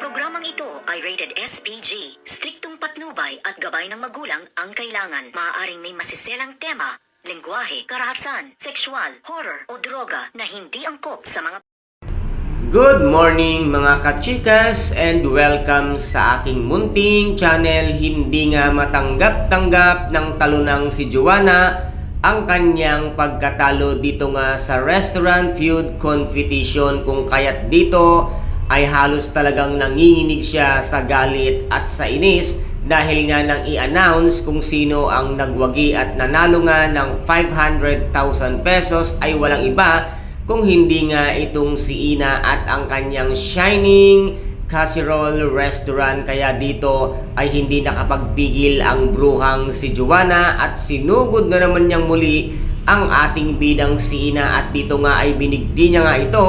Programang ito ay rated SPG. Striktong patnubay at gabay ng magulang ang kailangan. Maaaring may masiselang tema, lengguwahe, karahasan, sexual, horror o droga na hindi angkop sa mga... Good morning mga kachikas and welcome sa aking munting channel. Hindi nga matanggap-tanggap ng talunang si Joanna ang kanyang pagkatalo dito nga sa Restaurant Feud Competition, kung kaya't dito ay halos talagang nanginginig siya sa galit at sa inis dahil nga nang i-announce kung sino ang nagwagi at nanalo nga ng 500,000 pesos ay walang iba kung hindi nga itong si Ina at ang kanyang Shining Casserole Restaurant. Kaya dito ay hindi nakapagpigil ang bruhang si Joanna at sinugod na naman niyang muli ang ating bidang si Ina, at dito nga ay binigdi niya nga ito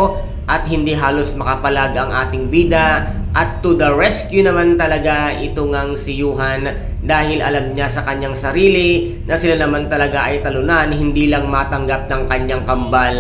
at hindi halos makapalag ang ating bida, at to the rescue naman talaga ito ngang si Yuhan dahil alam niya sa kanyang sarili na sila naman talaga ay talunan, hindi lang matanggap ng kanyang kambal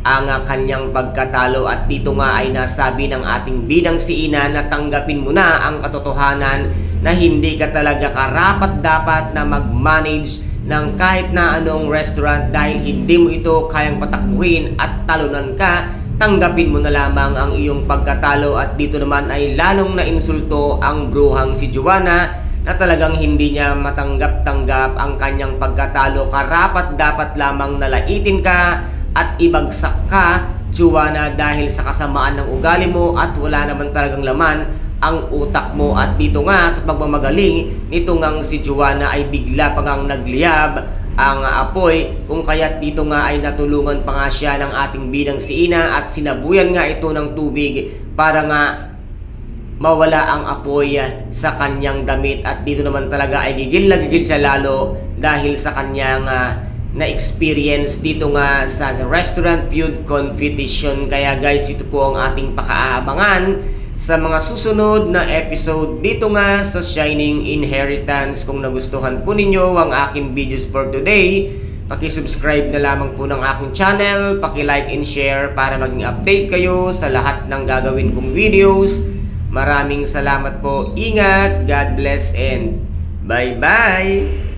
ang kanyang pagkatalo. At dito nga ay nasabi ng ating bidang si Ina na tanggapin mo na ang katotohanan na hindi ka talaga karapat dapat na mag-manage ng kahit na anong restaurant dahil hindi mo ito kayang patakbuhin at talunan ka. Tanggapin mo na lamang ang iyong pagkatalo. At dito naman ay lalong na insulto ang bruhang si Joanna na talagang hindi niya matanggap-tanggap ang kanyang pagkatalo. Karapat dapat lamang nalaitin ka at ibagsak ka, Joanna, dahil sa kasamaan ng ugali mo at wala naman talagang laman ang utak mo. At dito nga sa pagmamagaling nito ngang si Joanna ay bigla pa ngang nagliyab ang apoy, kung kaya't dito nga ay natulungan pa nga siya ng ating bidang si Ina at sinabuyan nga ito ng tubig para nga mawala ang apoy sa kanyang damit. At dito naman talaga ay gigil na gigil siya lalo dahil sa kanyang na-experience dito nga sa Restaurant Feud Competition. Kaya guys, ito po ang ating pakaabangan sa mga susunod na episode dito nga sa Shining Inheritance. Kung nagustuhan po ninyo ang aking videos for today, paki-subscribe na lamang po ng aking channel, paki-like and share para maging update kayo sa lahat ng gagawin kong videos. Maraming salamat po. Ingat, God bless, and bye-bye!